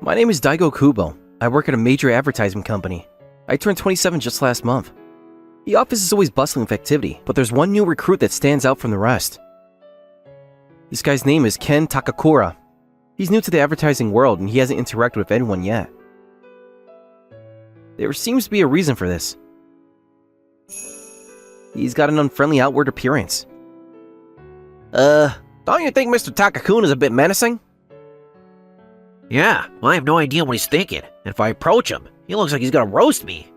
My name is Daigo Kubo. I work at a major advertising company. I turned 27 just last month. The office is always bustling with activity, but there's one new recruit that stands out from the rest. This guy's name is Ken Takakura. He's new to the advertising world and he hasn't interacted with anyone yet. There seems to be a reason for this. He's got an unfriendly outward appearance. Don't you think Mr. Takakuna is a bit menacing? Yeah, I have no idea what he's thinking. If I approach him, he looks like he's gonna roast me.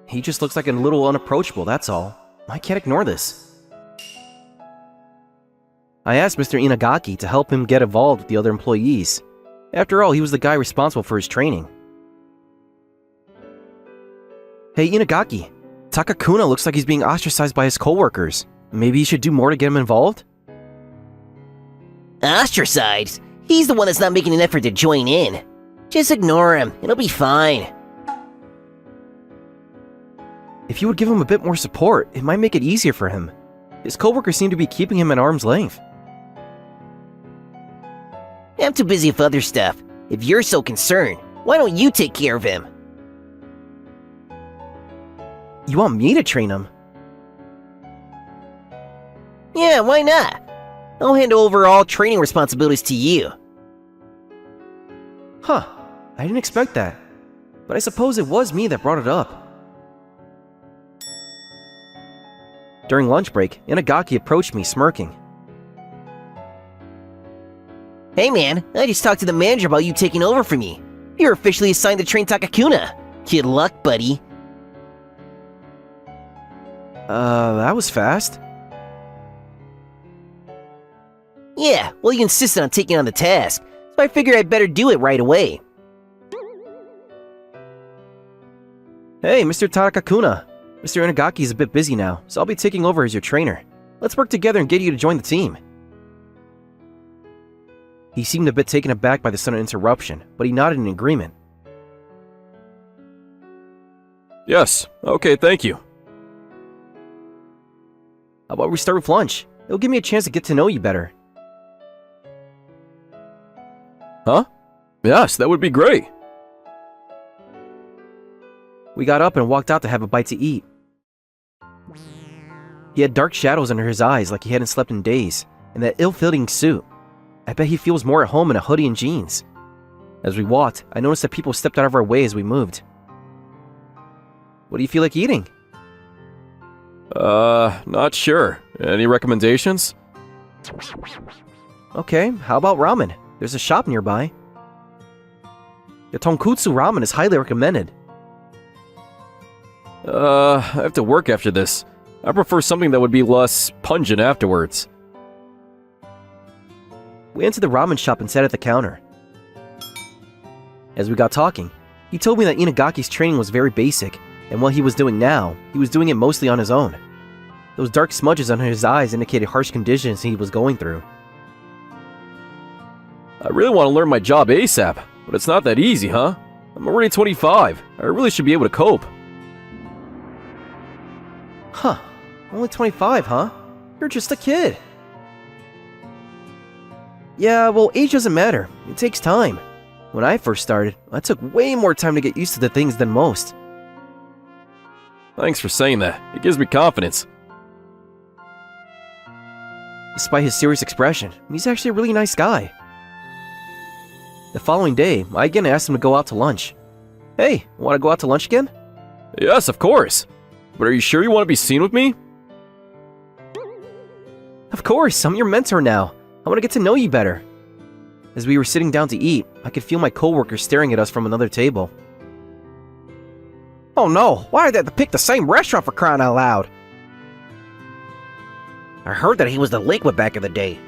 He just looks like a little unapproachable, that's all. I can't ignore this. I asked Mr. Inagaki to help him get involved with the other employees. After all, he was the guy responsible for his training. Hey Inagaki, Takakuna looks like he's being ostracized by his coworkers. Maybe you should do more to get him involved? Ostracized? He's the one that's not making an effort to join in. Just ignore him, it'll be fine. If you would give him a bit more support, it might make it easier for him. His coworkers seem to be keeping him at arm's length. I'm too busy with other stuff. If you're so concerned, why don't you take care of him? You want me to train him? Yeah, why not? I'll hand over all training responsibilities to you. Huh, I didn't expect that. But I suppose it was me that brought it up. During lunch break, Inagaki approached me smirking. Hey man, I just talked to the manager about you taking over for me. You're officially assigned to train Takakuna. Good luck, buddy. That was fast. Yeah, well you insisted on taking on the task, so I figured I'd better do it right away. Hey, Mr. Takakuna. Mr. Inagaki is a bit busy now, so I'll be taking over as your trainer. Let's work together and get you to join the team. He seemed a bit taken aback by the sudden interruption, but he nodded in agreement. Yes, okay, thank you. How about we start with lunch? It'll give me a chance to get to know you better. Huh? Yes, that would be great. We got up and walked out to have a bite to eat. He had dark shadows under his eyes like he hadn't slept in days, and that ill-fitting suit. I bet he feels more at home in a hoodie and jeans. As we walked, I noticed that people stepped out of our way as we moved. What do you feel like eating? Not sure. Any recommendations? Okay, how about ramen? There's a shop nearby. The tonkotsu ramen is highly recommended. I have to work after this. I prefer something that would be less pungent afterwards. We entered the ramen shop and sat at the counter. As we got talking, he told me that Inagaki's training was very basic, and what he was doing now, he was doing it mostly on his own. Those dark smudges under his eyes indicated harsh conditions he was going through. I really want to learn my job ASAP, but it's not that easy, huh? I'm already 25. I really should be able to cope. Huh, only 25, huh? You're just a kid. Yeah, well, age doesn't matter. It takes time. When I first started, I took way more time to get used to the things than most. Thanks for saying that. It gives me confidence. Despite his serious expression, he's actually a really nice guy. The following day, I again asked him to go out to lunch. Hey, want to go out to lunch again? Yes, of course. But are you sure you want to be seen with me? Of course, I'm your mentor now. I want to get to know you better. As we were sitting down to eat, I could feel my coworkers staring at us from another table. Oh no, why did they have to pick the same restaurant for crying out loud? I heard that he was the liquid back in the day.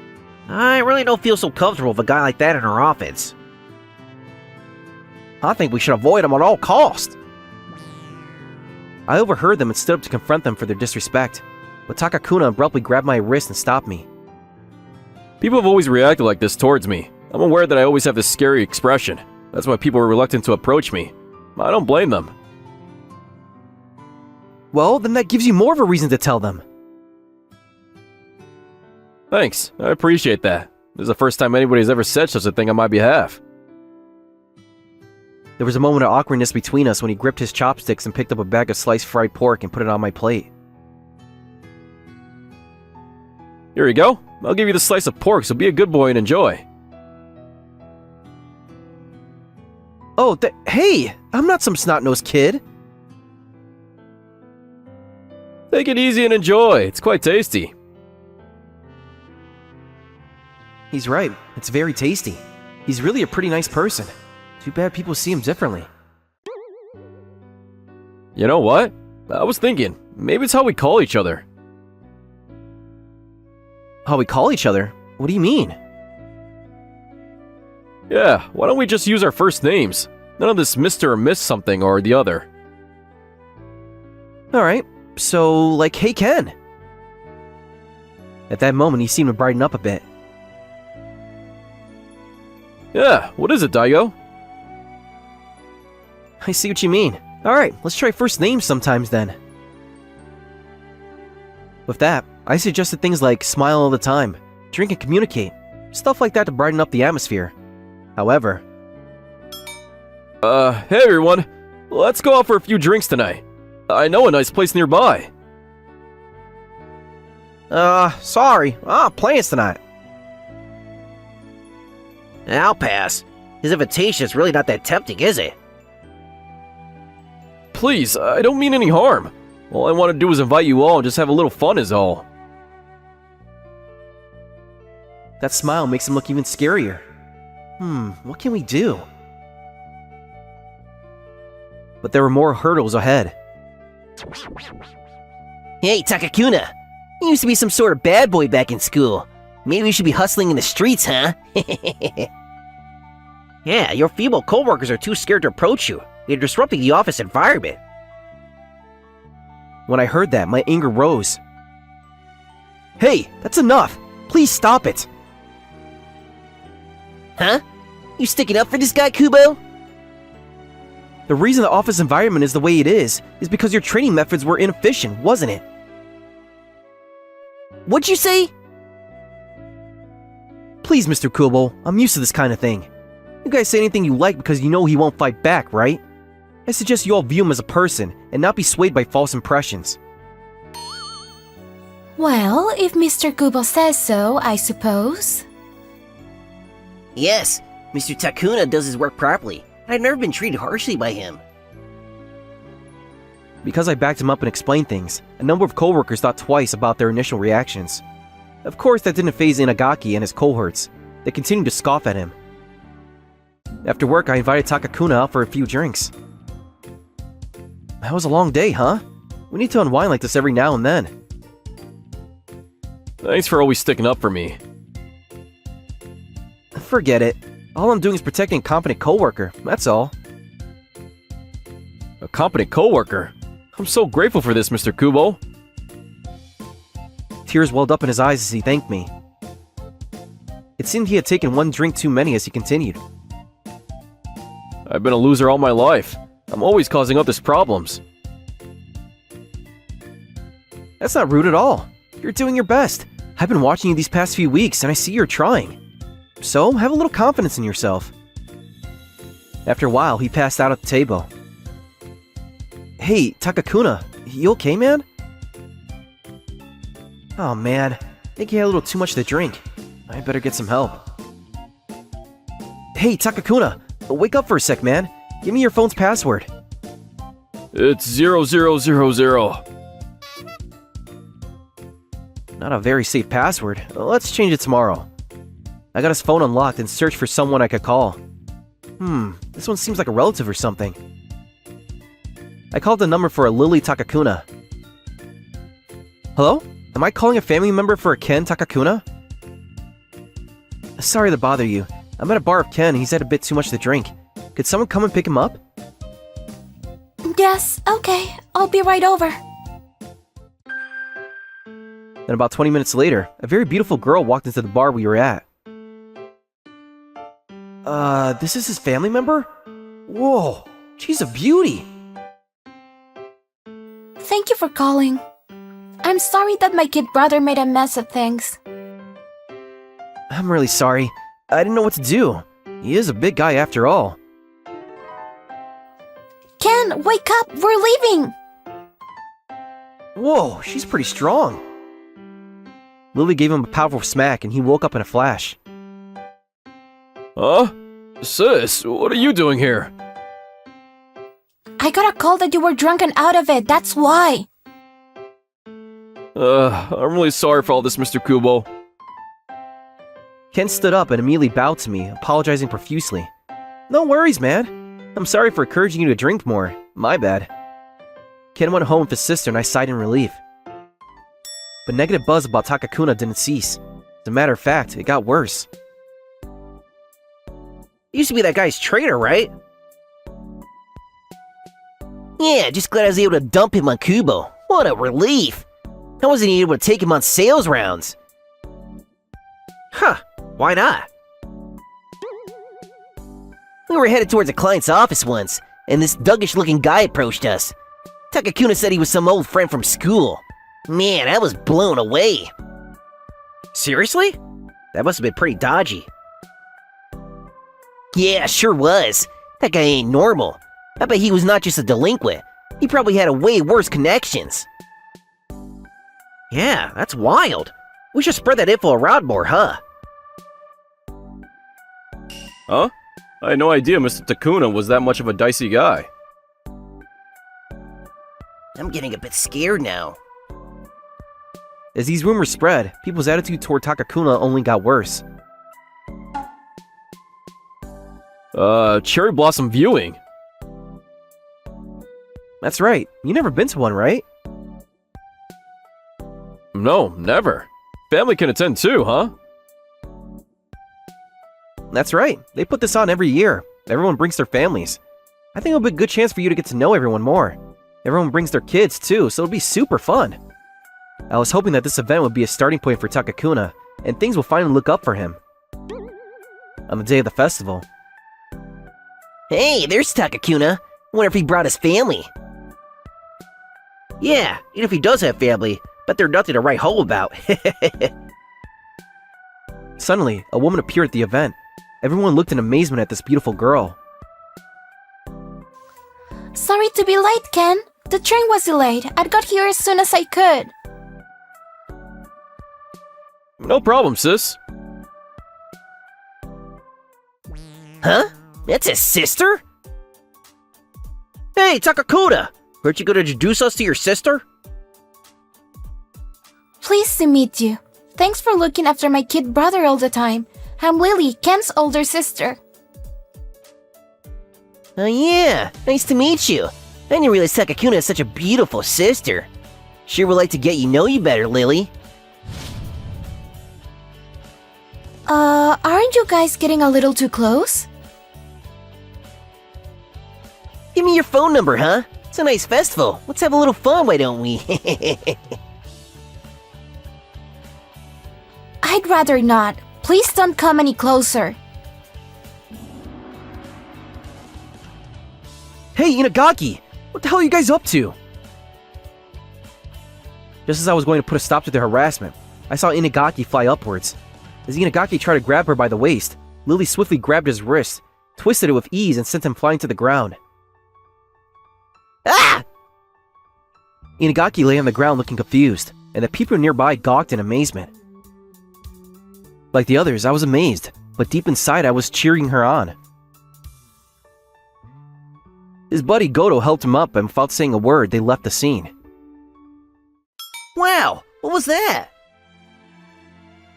I really don't feel so comfortable with a guy like that in our office. I think we should avoid him at all costs. I overheard them and stood up to confront them for their disrespect, but Takakuna abruptly grabbed my wrist and stopped me. People have always reacted like this towards me. I'm aware that I always have this scary expression. That's why people are reluctant to approach me. I don't blame them. Well, then that gives you more of a reason to tell them. Thanks, I appreciate that. This is the first time anybody's ever said such a thing on my behalf. There was a moment of awkwardness between us when he gripped his chopsticks and picked up a bag of sliced fried pork and put it on my plate. Here you go. I'll give you the slice of pork, so be a good boy and enjoy. Oh, hey! I'm not some snot-nosed kid! Take it easy and enjoy. It's quite tasty. He's right. It's very tasty. He's really a pretty nice person. Too bad people see him differently. You know what? I was thinking, maybe it's how we call each other. How we call each other? What do you mean? Yeah, why don't we just use our first names? None of this Mr. or Miss something or the other. Alright, so like, hey Ken! At that moment, he seemed to brighten up a bit. Yeah, what is it, Daigo? I see what you mean. Alright, let's try first names sometimes then. With that, I suggested things like smile all the time, drink and communicate, stuff like that to brighten up the atmosphere. However... Hey everyone, let's go out for a few drinks tonight. I know a nice place nearby. Sorry. Plans tonight. I'll pass. His invitation is really not that tempting, is it? Please, I don't mean any harm. All I want to do is invite you all and just have a little fun is all. That smile makes him look even scarier. What can we do? But there were more hurdles ahead. Hey, Takakuna! You used to be some sort of bad boy back in school. Maybe you should be hustling in the streets, huh? Yeah, your female coworkers are too scared to approach you. They're disrupting the office environment. When I heard that, my anger rose. Hey, that's enough! Please stop it! Huh? You sticking up for this guy, Kubo? The reason the office environment is the way it is because your training methods were inefficient, wasn't it? What'd you say? Please, Mr. Kubo, I'm used to this kind of thing. You guys say anything you like because you know he won't fight back, right? I suggest you all view him as a person and not be swayed by false impressions. Well, if Mr. Kubo says so, I suppose. Yes, Mr. Takuna does his work properly. I've never been treated harshly by him. Because I backed him up and explained things, a number of coworkers thought twice about their initial reactions. Of course, that didn't faze Inagaki and his cohorts. They continued to scoff at him. After work, I invited Takakuna out for a few drinks. That was a long day, huh? We need to unwind like this every now and then. Thanks for always sticking up for me. Forget it. All I'm doing is protecting a competent coworker, that's all. A competent coworker? I'm so grateful for this, Mr. Kubo. Tears welled up in his eyes as he thanked me. It seemed he had taken one drink too many as he continued. I've been a loser all my life. I'm always causing others problems. That's not rude at all. You're doing your best. I've been watching you these past few weeks and I see you're trying. So, have a little confidence in yourself. After a while, he passed out at the table. Hey, Takakuna, you okay, man? Oh man, I think he had a little too much to drink. I better get some help. Hey, Takakuna, wake up for a sec, man. Give me your phone's password. It's 0000. Not a very safe password. Let's change it tomorrow. I got his phone unlocked and searched for someone I could call. This one seems like a relative or something. I called the number for a Lily Takakuna. Hello? Am I calling a family member for a Ken Takakuna? Sorry to bother you. I'm at a bar of Ken and he's had a bit too much to drink. Could someone come and pick him up? Yes, okay. I'll be right over. Then about 20 minutes later, a very beautiful girl walked into the bar we were at. This is his family member? Whoa, she's a beauty! Thank you for calling. I'm sorry that my kid brother made a mess of things. I'm really sorry. I didn't know what to do. He is a big guy after all. Ken, wake up! We're leaving! Whoa, she's pretty strong. Lily gave him a powerful smack and he woke up in a flash. Huh? Sis, what are you doing here? I got a call that you were drunk and out of it, that's why! I'm really sorry for all this, Mr. Kubo. Ken stood up and immediately bowed to me, apologizing profusely. No worries, man. I'm sorry for encouraging you to drink more. My bad. Ken went home with his sister and I sighed in relief. But negative buzz about Takakuna didn't cease. As a matter of fact, it got worse. Used to be that guy's trainer, right? Yeah, just glad I was able to dump him on Kubo. What a relief! I wasn't even able to take him on sales rounds. Huh, why not? We were headed towards a client's office once, and this Dougish-looking guy approached us. Takakuna said he was some old friend from school. Man, I was blown away. Seriously? That must have been pretty dodgy. Yeah, sure was. That guy ain't normal. I bet he was not just a delinquent. He probably had a way worse connections. Yeah, that's wild. We should spread that info around more, huh? Huh? I had no idea Mr. Takuna was that much of a dicey guy. I'm getting a bit scared now. As these rumors spread, people's attitude toward Takakuna only got worse. Cherry Blossom Viewing. That's right, you never been to one, right? No, never. Family can attend too, huh? That's right, they put this on every year. Everyone brings their families. I think it'll be a good chance for you to get to know everyone more. Everyone brings their kids too, so it'll be super fun. I was hoping that this event would be a starting point for Takakuna, and things will finally look up for him. On the day of the festival. Hey, there's Takakuna. Wonder if he brought his family. Yeah, even if he does have family, bet they're nothing to write home about. Suddenly, a woman appeared at the event. Everyone looked in amazement at this beautiful girl. Sorry to be late, Ken. The train was delayed. I got here as soon as I could. No problem, sis. Huh? That's his sister? Hey, Takakuna! Weren't you going to introduce us to your sister? Pleased to meet you. Thanks for looking after my kid brother all the time. I'm Lily, Ken's older sister. Oh yeah, nice to meet you. I didn't realize Takakuna is such a beautiful sister. Sure would like to get you know you better, Lily. Aren't you guys getting a little too close? Give me your phone number, huh? It's a nice festival. Let's have a little fun, why don't we? I'd rather not. Please don't come any closer. Hey, Inagaki! What the hell are you guys up to? Just as I was going to put a stop to the harassment, I saw Inagaki fly upwards. As Inagaki tried to grab her by the waist, Lily swiftly grabbed his wrist, twisted it with ease, and sent him flying to the ground. Ah! Inagaki lay on the ground looking confused, and the people nearby gawked in amazement. Like the others, I was amazed, but deep inside I was cheering her on. His buddy Goto helped him up, and without saying a word, they left the scene. Wow, what was that?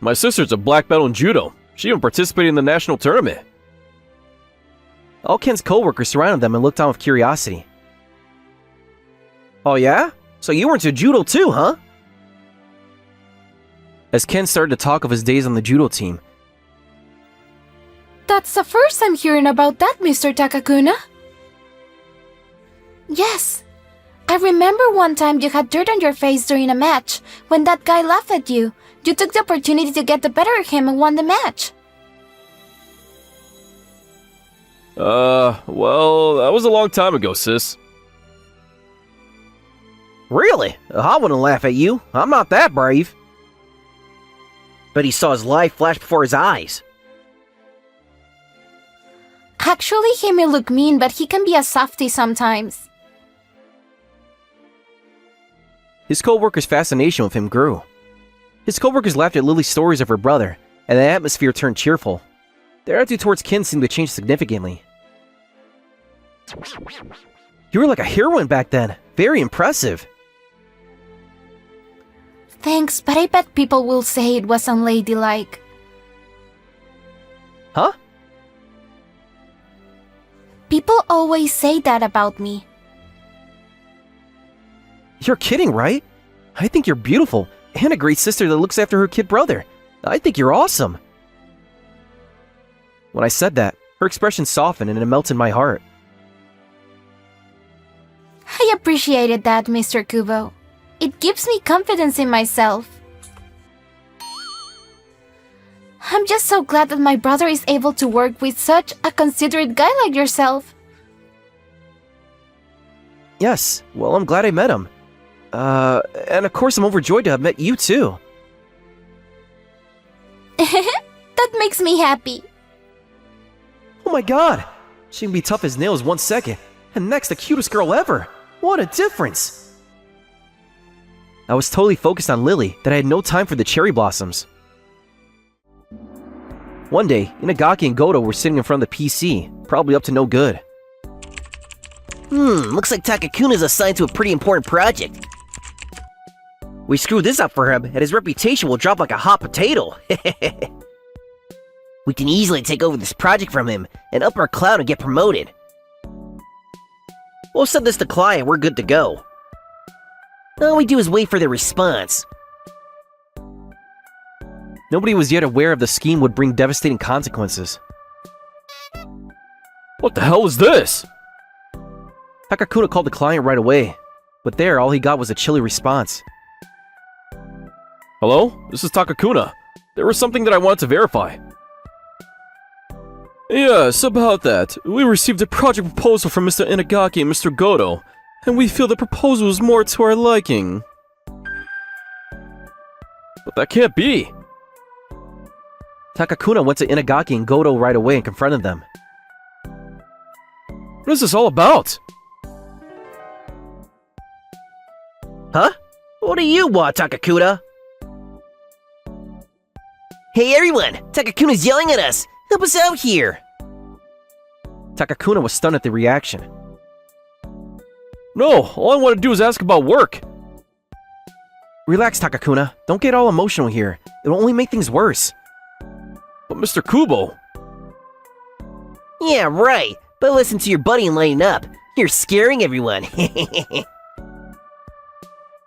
My sister's a black belt in judo. She even participated in the national tournament. All Ken's co-workers surrounded them and looked on with curiosity. Oh yeah? So you were into judo too, huh? As Ken started to talk of his days on the judo team. That's the first I'm hearing about that, Mr. Takakuna. Yes. I remember one time you had dirt on your face during a match. When that guy laughed at you, you took the opportunity to get the better of him and won the match. Well, that was a long time ago, sis. Really? I wouldn't laugh at you. I'm not that brave. but he saw his life flash before his eyes. Actually, he may look mean, but he can be a softie sometimes. His co-workers' fascination with him grew. His co-workers laughed at Lily's stories of her brother, and the atmosphere turned cheerful. Their attitude towards Kin seemed to change significantly. You were like a heroine back then. Very impressive. Thanks, but I bet people will say it was unladylike. Huh? People always say that about me. You're kidding, right? I think you're beautiful, and a great sister that looks after her kid brother. I think you're awesome. When I said that, her expression softened and it melted my heart. I appreciated that, Mr. Kubo. It gives me confidence in myself. I'm just so glad that my brother is able to work with such a considerate guy like yourself. Yes, well, I'm glad I met him. And of course I'm overjoyed to have met you too. That makes me happy. Oh my god! She can be tough as nails 1 second, and next the cutest girl ever! What a difference! I was totally focused on Lily that I had no time for the cherry blossoms. One day, Inagaki and Goto were sitting in front of the PC, probably up to no good. Looks like Takakuna's assigned to a pretty important project. We screwed this up for him, and his reputation will drop like a hot potato. We can easily take over this project from him and up our cloud and get promoted. We'll send this to client, we're good to go. All we do is wait for their response. Nobody was yet aware of the scheme would bring devastating consequences. What the hell was this? Takakuna called the client right away, but there all he got was a chilly response. Hello? This is Takakuna. There was something that I wanted to verify. Yes, about that. We received a project proposal from Mr. Inagaki and Mr. Goto, and we feel the proposal is more to our liking. But that can't be. Takakuna went to Inagaki and Goto right away and confronted them. What is this all about? Huh? What do you want, Takakuna? Hey everyone! Takakuna's yelling at us! Help us out here! Takakuna was stunned at the reaction. No, all I want to do is ask about work. Relax, Takakuna. Don't get all emotional here. It'll only make things worse. But Mr. Kubo... Yeah, right! But listen to your buddy and lighten up. You're scaring everyone.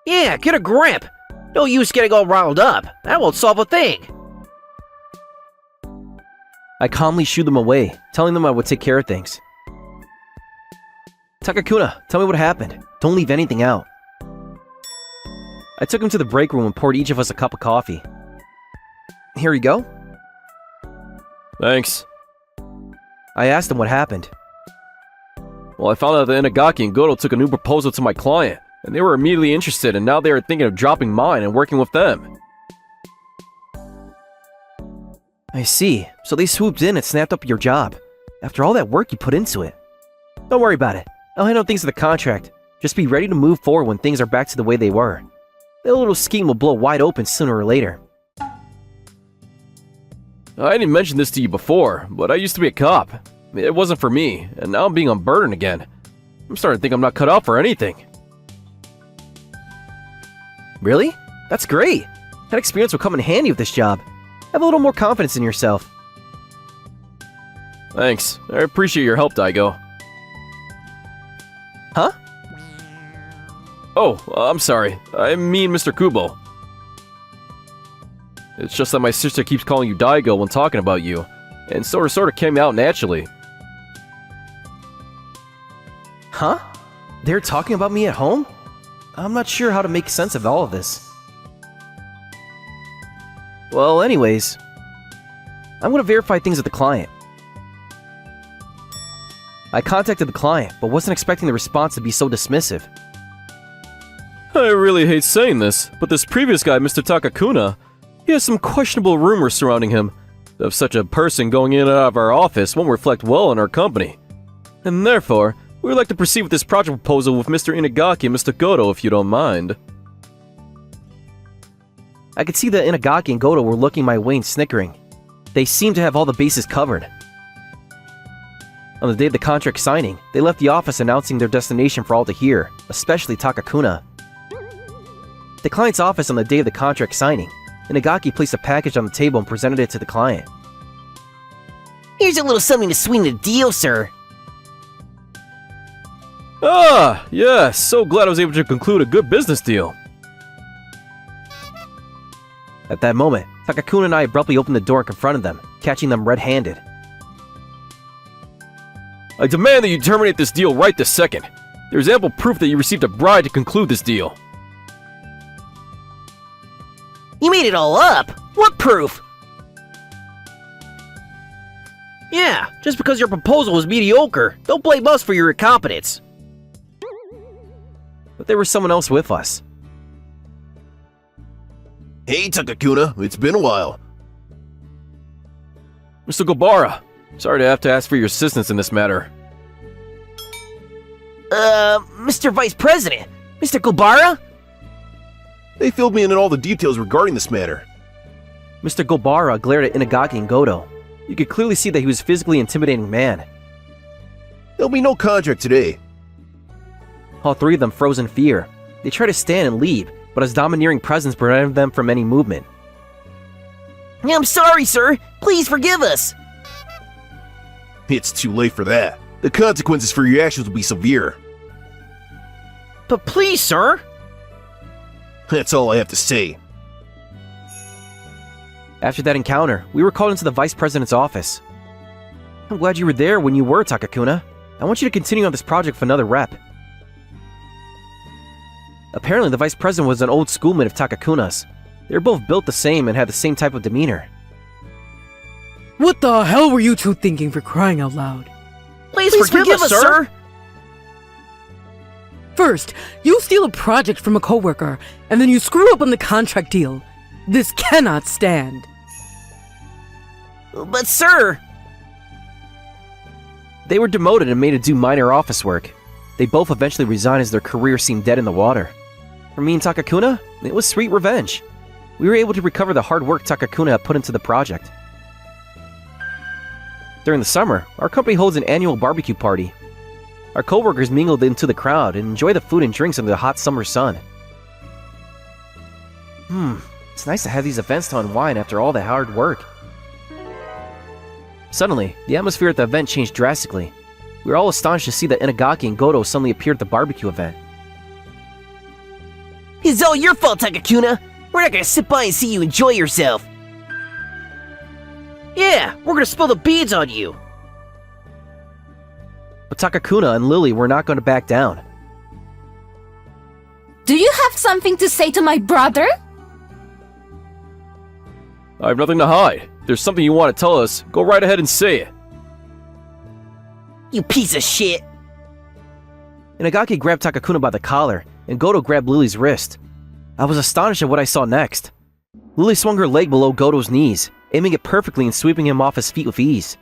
Yeah, get a grip. No use getting all riled up. That won't solve a thing. I calmly shooed them away, telling them I would take care of things. Takakuna, tell me what happened. Don't leave anything out. I took him to the break room and poured each of us a cup of coffee. Here you go. Thanks. I asked him what happened. Well, I found out that Inagaki and Goto took a new proposal to my client, and they were immediately interested, and now they are thinking of dropping mine and working with them. I see. So they swooped in and snapped up your job. After all that work you put into it. Don't worry about it. I'll handle things with the contract. Just be ready to move forward when things are back to the way they were. The little scheme will blow wide open sooner or later. I didn't mention this to you before, but I used to be a cop. It wasn't for me, and now I'm being unburdened again. I'm starting to think I'm not cut out for anything. Really? That's great. That experience will come in handy with this job. Have a little more confidence in yourself. Thanks. I appreciate your help, Daigo. Huh? Oh, I'm sorry. I mean Mr. Kubo. It's just that my sister keeps calling you Daigo when talking about you, and so it sort of came out naturally. Huh? They're talking about me at home? I'm not sure how to make sense of all of this. Well, anyways, I'm gonna verify things with the client. I contacted the client, but wasn't expecting the response to be so dismissive. I really hate saying this, but this previous guy, Mr. Takakuna, He has some questionable rumors surrounding him. Of such a person going in and out of our office won't reflect well on our company. And therefore, we would like to proceed with this project proposal with Mr. Inagaki and Mr. Goto if you don't mind. I could see that Inagaki and Goto were looking my way and snickering. They seemed to have all the bases covered. On the day of the contract signing, they left the office announcing their destination for all to hear, especially Takakuna. The client's office on the day of the contract signing, Inagaki placed a package on the table and presented it to the client. Here's a little something to sweeten the deal, sir. Ah, yes, so glad I was able to conclude a good business deal. At that moment, Takakuna and I abruptly opened the door and confronted them, catching them red-handed. I demand that you terminate this deal right this second. There is ample proof that you received a bribe to conclude this deal. You made it all up. What proof? Yeah, just because your proposal was mediocre, don't blame us for your incompetence. But there was someone else with us. Hey Takakuna, it's been a while. Mr. Gobara, sorry to have to ask for your assistance in this matter. Mr. Vice President? Mr. Gobara? They filled me in on all the details regarding this matter. Mr. Gobara glared at Inagaki and Goto. You could clearly see that he was a physically intimidating man. There'll be no contract today. All three of them froze in fear. They tried to stand and leave, but his domineering presence prevented them from any movement. I'm sorry, sir. Please forgive us. It's too late for that. The consequences for your actions will be severe. But please, sir. That's all I have to say. After that encounter, we were called into the Vice President's office. I'm glad you were there when you were, Takakuna. I want you to continue on this project for another rep. Apparently, the Vice President was an old schoolmate of Takakuna's. They were both built the same and had the same type of demeanor. What the hell were you two thinking, for crying out loud? Please forgive us, sir. First, you steal a project from a coworker, and then you screw up on the contract deal. This cannot stand. But, sir... They were demoted and made to do minor office work. They both eventually resigned as their career seemed dead in the water. For me and Takakuna, it was sweet revenge. We were able to recover the hard work Takakuna had put into the project. During the summer, our company holds an annual barbecue party. Our coworkers mingled into the crowd and enjoy the food and drinks under the hot summer sun. It's nice to have these events to unwind after all the hard work. Suddenly, the atmosphere at the event changed drastically. We were all astonished to see that Inagaki and Goto suddenly appeared at the barbecue event. It's all your fault, Takakuna. We're not gonna sit by and see you enjoy yourself. Yeah, we're gonna spill the beans on you. But Takakuna and Lily were not going to back down. Do you have something to say to my brother? I have nothing to hide. If there's something you want to tell us, go right ahead and say it. You piece of shit. Inagaki grabbed Takakuna by the collar, and Goto grabbed Lily's wrist. I was astonished at what I saw next. Lily swung her leg below Goto's knees, aiming it perfectly and sweeping him off his feet with ease.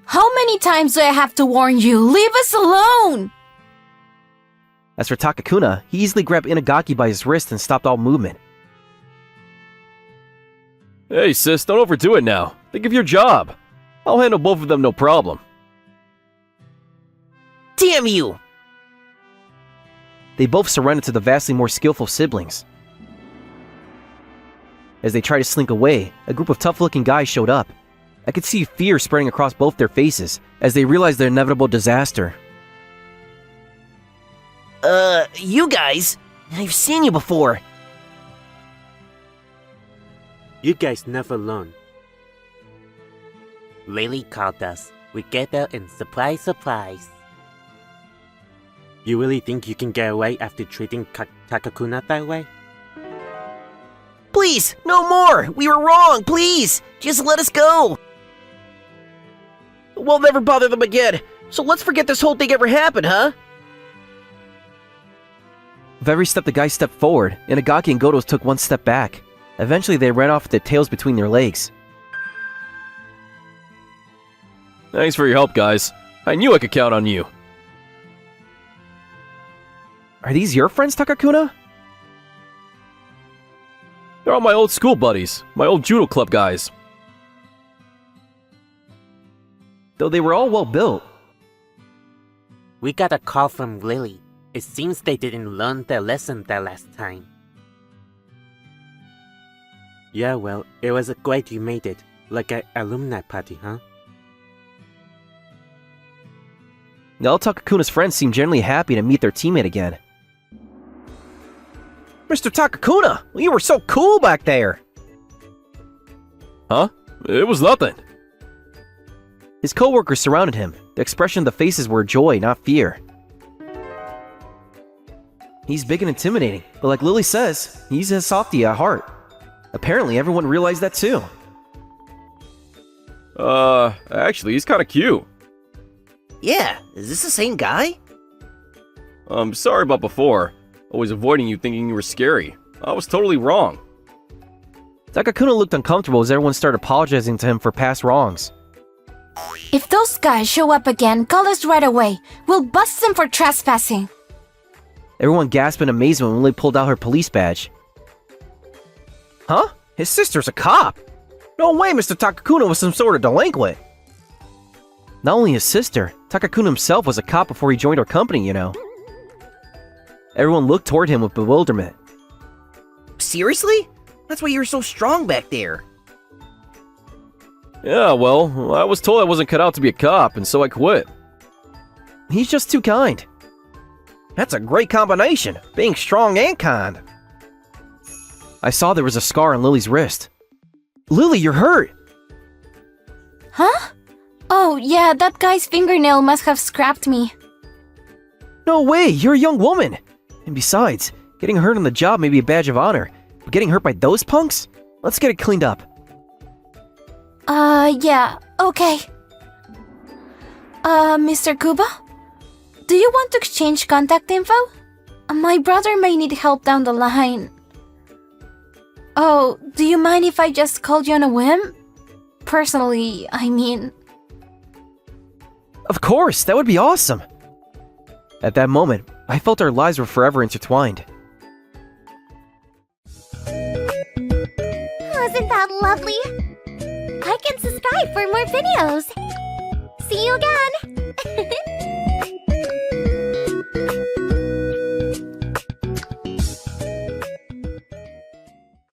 How many times do I have to warn you? Leave us alone! As for Takakuna, he easily grabbed Inagaki by his wrist and stopped all movement. Hey sis, don't overdo it now. Think of your job. I'll handle both of them no problem. Damn you! They both surrendered to the vastly more skillful siblings. As they tried to slink away, a group of tough-looking guys showed up. I could see fear spreading across both their faces as they realized their inevitable disaster. You guys? I've seen you before. You guys never learn. Lily called us. We get there and surprise, surprise. You really think you can get away after treating Takakuna that way? Please, no more! We were wrong, please! Just let us go! We'll never bother them again. So let's forget this whole thing ever happened, huh? With every step the guys stepped forward, Inagaki and Goto took one step back. Eventually, they ran off with their tails between their legs. Thanks for your help, guys. I knew I could count on you. Are these your friends, Takakuna? They're all my old school buddies, my old judo club guys. Though they were all well built. We got a call from Lily. It seems they didn't learn their lesson that last time. Yeah, well, it was great you made it. Like an alumni party, huh? All Takakuna's friends seemed generally happy to meet their teammate again. Mr. Takakuna, you were so cool back there! Huh? It was nothing. His co-workers surrounded him. The expression of the faces were joy, not fear. He's big and intimidating, but like Lily says, he's a softie at heart. Apparently everyone realized that too. Actually, he's kinda cute. Yeah, is this the same guy? I'm sorry about before. Always avoiding you thinking you were scary. I was totally wrong. Takakuna looked uncomfortable as everyone started apologizing to him for past wrongs. If those guys show up again, call us right away. We'll bust them for trespassing. Everyone gasped in amazement when Lily pulled out her police badge. Huh? His sister's a cop! No way Mr. Takakuna was some sort of delinquent! Not only his sister, Takakuna himself was a cop before he joined our company, you know. Everyone looked toward him with bewilderment. Seriously? That's why you were so strong back there. Yeah, well, I was told I wasn't cut out to be a cop, and so I quit. He's just too kind. That's a great combination, being strong and kind. I saw there was a scar on Lily's wrist. Lily, you're hurt! Huh? Oh, yeah, that guy's fingernail must have scrapped me. No way, you're a young woman! And besides, getting hurt on the job may be a badge of honor, but getting hurt by those punks? Let's get it cleaned up. Yeah, okay. Mr. Kuba? Do you want to exchange contact info? My brother may need help down the line. Oh, do you mind if I just called you on a whim? Personally, I mean... Of course, that would be awesome! At that moment, I felt our lives were forever intertwined. Wasn't that lovely? Like and subscribe for more videos. See you again!